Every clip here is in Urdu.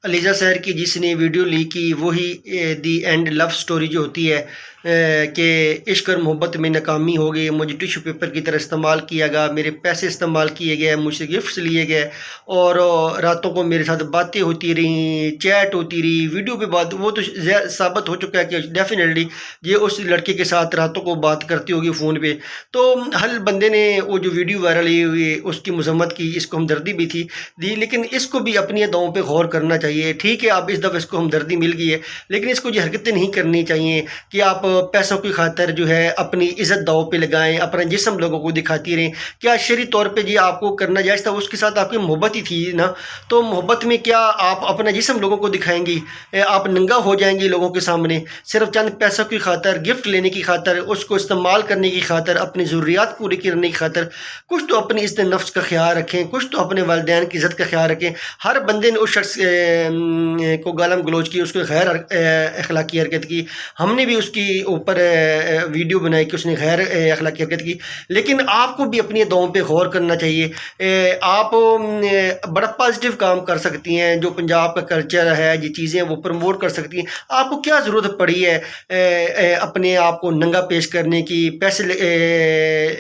علیزہ سحر کی جس نے ویڈیو لیک کی وہی دی اینڈ لو سٹوری جو ہوتی ہے کہ عشق اور محبت میں ناکامی ہو گئی، مجھے ٹیشو پیپر کی طرح استعمال کیا گیا، میرے پیسے استعمال کیے گئے، مجھ سے گفٹس لیے گئے اور راتوں کو میرے ساتھ باتیں ہوتی رہیں، چیٹ ہوتی رہی، ویڈیو پہ بات، وہ تو ثابت ہو چکا ہے کہ ڈیفینیٹلی یہ اس لڑکے کے ساتھ راتوں کو بات کرتی ہوگی فون پہ۔ تو ہر بندے نے وہ جو ویڈیو وائرل ہوئی اس کی مذمت کی، اس کو ہمدردی بھی تھی دی، لیکن اس کو بھی اپنی اداؤں پہ غور کرنا چاہیے۔ ٹھیک ہے، اب اس دفعہ اس کو ہمدردی مل گئی ہے، لیکن اس کو یہ حرکتیں نہیں کرنی چاہیے کہ آپ پیسوں کی خاطر جو ہے اپنی عزت داؤ پہ لگائیں، اپنا جسم لوگوں کو دکھاتی رہیں۔ کیا شرعی طور پہ جی آپ کو کرنا جائز تھا؟ اس کے ساتھ آپ کی محبت ہی تھی نا، تو محبت میں کیا آپ اپنا جسم لوگوں کو دکھائیں گی؟ آپ ننگا ہو جائیں گی لوگوں کے سامنے صرف چند پیسوں کی خاطر، گفٹ لینے کی خاطر، اس کو استعمال کرنے کی خاطر، اپنی ضروریات پوری کرنے کی خاطر۔ کچھ تو اپنی عزت نفس کا خیال رکھیں، کچھ تو اپنے والدین کی عزت کا خیال رکھیں۔ ہر بندے نے اس شخص کو گالم گلوچ کی، اس کو غیر اخلاقی حرکت کی، ہم نے بھی اس کی اوپر ویڈیو بنائی کہ اس نے غیر اخلاقی حرکت کی، لیکن آپ کو بھی اپنی اداؤں پہ غور کرنا چاہیے۔ آپ بڑا پازیٹیو کام کر سکتی ہیں، جو پنجاب کا کلچر ہے، یہ چیزیں وہ پروموٹ کر سکتی ہیں۔ آپ کو کیا ضرورت پڑی ہے اپنے آپ کو ننگا پیش کرنے کی، پیسے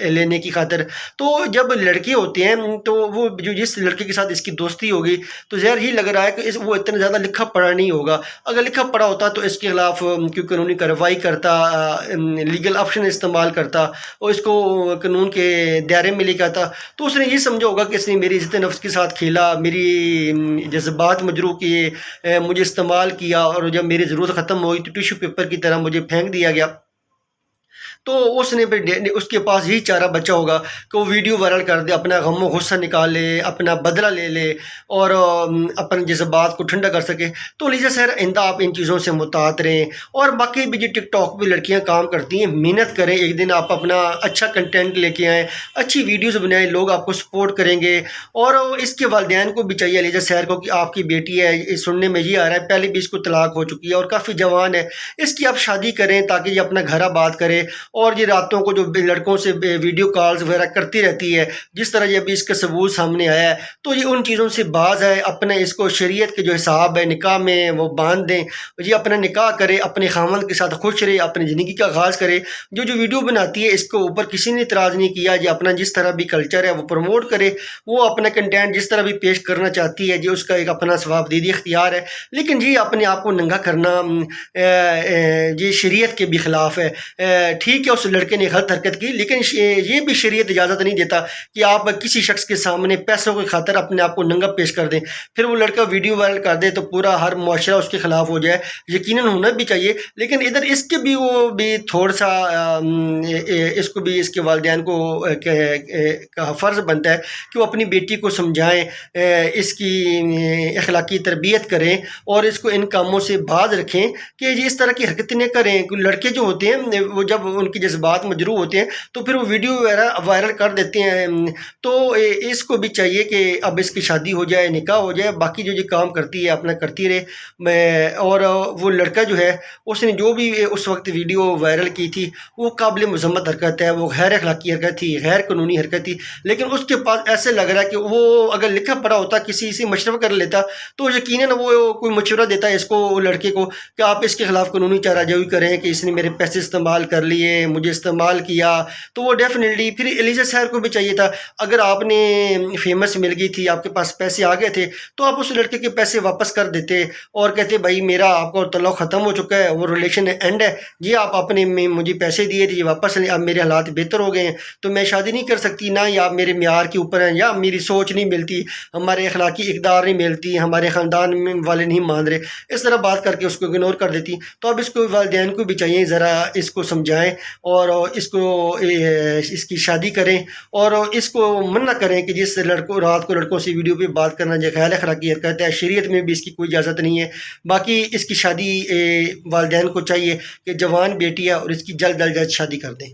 لینے کی خاطر؟ تو جب لڑکے ہوتے ہیں تو وہ جو جس لڑکے کے ساتھ اس کی دوستی ہوگی تو ظاہر ہی لگ رہا ہے کہ وہ اتنا زیادہ لکھا پڑھا نہیں ہوگا۔ اگر لکھا پڑھا ہوتا تو اس کے خلاف کوئی قانونی کارروائی کرتا، لیگل آپشن استعمال کرتا اور اس کو قانون کے دائرے میں لے کے آتا، تو اس نے یہ سمجھا ہوگا کہ اس نے میری عزت نفس کے ساتھ کھیلا، میری جذبات مجروح کیے، مجھے استعمال کیا، اور جب میری ضرورت ختم ہوئی تو ٹیشو پیپر کی طرح مجھے پھینک دیا گیا۔ تو اس نے اس کے پاس یہی چارہ بچا ہوگا کہ وہ ویڈیو وائرل کر دے، اپنا غم و غصہ نکالے، اپنا بدلہ لے لے اور اپنے جذبات کو ٹھنڈا کر سکے۔ تو علیزہ سحر آئندہ آپ ان چیزوں سے محتاط رہیں، اور باقی بھی جو ٹک ٹاک پہ لڑکیاں کام کرتی ہیں محنت کریں، ایک دن آپ اپنا اچھا کنٹینٹ لے کے آئیں، اچھی ویڈیوز بنائیں، لوگ آپ کو سپورٹ کریں گے۔ اور اس کے والدین کو بھی چاہیے علیزہ سحر کو کہ آپ کی بیٹی ہے، سننے میں یہ آ رہا ہے پہلے بھی اس کو طلاق ہو چکی ہے اور کافی جوان ہے، اس کی آپ شادی کریں تاکہ یہ اپنا گھر آباد کرے، اور یہ راتوں کو جو لڑکوں سے ویڈیو کالز وغیرہ کرتی رہتی ہے، جس طرح یہ ابھی اس کا ثبوت سامنے آیا ہے، تو یہ ان چیزوں سے باز ہے۔ اپنے اس کو شریعت کے جو حساب ہے نکاح میں وہ باندھ دیں، یہ اپنا نکاح کرے، اپنے خاوند کے ساتھ خوش رہے، اپنی زندگی کا آغاز کرے۔ جو ویڈیو بناتی ہے اس کے اوپر کسی نے اعتراض نہیں کیا، یہ اپنا جس طرح بھی کلچر ہے وہ پروموٹ کرے، وہ اپنا کنٹینٹ جس طرح بھی پیش کرنا چاہتی ہے، جی اس کا ایک اپنا ثواب دیدی اختیار ہے، لیکن جی اپنے آپ کو ننگا کرنا یہ شریعت کے بھی خلاف ہے۔ ٹھیک ہے اس لڑکے نے غلط حرکت کی، لیکن یہ بھی شریعت اجازت نہیں دیتا کہ آپ کسی شخص کے سامنے پیسوں کی خاطر اپنے آپ کو ننگا پیش کر دیں، پھر وہ لڑکا ویڈیو وائرل کر دے تو پورا ہر معاشرہ اس کے خلاف ہو جائے۔ یقیناً ہونا بھی چاہیے، لیکن ادھر اس کے بھی وہ بھی تھوڑا سا اس کو بھی اس کے والدین کو فرض بنتا ہے کہ وہ اپنی بیٹی کو سمجھائیں، اس کی اخلاقی تربیت کریں اور اس کو ان کاموں سے باز رکھیں کہ یہ اس طرح کی حرکتیں نہ کریں۔ لڑکے جو ہوتے ہیں وہ جب ان کی جذبات مجروح ہوتے ہیں تو پھر وہ ویڈیو وائرل کر دیتے ہیں، تو اس کو بھی چاہیے کہ اب اس کی شادی ہو جائے، نکاح ہو جائے، باقی جو کام کرتی ہے اپنا کرتی رہے۔ اور وہ لڑکا جو ہے اس نے جو بھی اس وقت ویڈیو وائرل کی تھی وہ قابل مذمت حرکت ہے، وہ غیر اخلاقی حرکت تھی، غیر قانونی حرکت تھی، لیکن اس کے پاس ایسے لگ رہا ہے کہ وہ اگر لکھا پڑھا ہوتا، کسی سے مشورہ کر لیتا تو یقیناً وہ کوئی مشورہ دیتا ہے اس کو، لڑکے کو، کہ آپ اس کے خلاف قانونی چارہ جوئی کریں کہ اس نے میرے پیسے استعمال کر لیے، مجھے استعمال کیا۔ تو وہ ڈیفینیٹلی پھر علیزہ سحر کو بھی چاہیے تھا، اگر آپ نے فیمس مل گئی تھی، آپ کے پاس پیسے آ گئے تھے، تو آپ اس لڑکے کے پیسے واپس کر دیتے اور کہتے بھائی میرا آپ کا تعلق ختم ہو چکا ہے، وہ ریلیشن اینڈ ہے، جی آپ اپنے مجھے پیسے دیے تھے، یہ واپس لیں، اب میرے حالات بہتر ہو گئے ہیں تو میں شادی نہیں کر سکتی، نہ یا آپ میرے معیار کے اوپر ہیں، یا میری سوچ نہیں ملتی، ہمارے اخلاقی اقدار نہیں ملتی، ہمارے خاندان والے نہیں مان رہے، اس طرح بات کر کے اس کو اگنور کر دیتی۔ تو اب اس کو والدین کو بھی چاہیے ذرا اس کو سمجھائیں اور اس کو اس کی شادی کریں، اور اس کو منع کریں کہ جس رات کو لڑکوں سے ویڈیو پہ بات کرنا جو غیر اخلاقی حرکت ہے، شریعت میں بھی اس کی کوئی اجازت نہیں ہے۔ باقی اس کی شادی والدین کو چاہیے کہ جوان بیٹی ہے اور اس کی جلد از جلد شادی کر دیں۔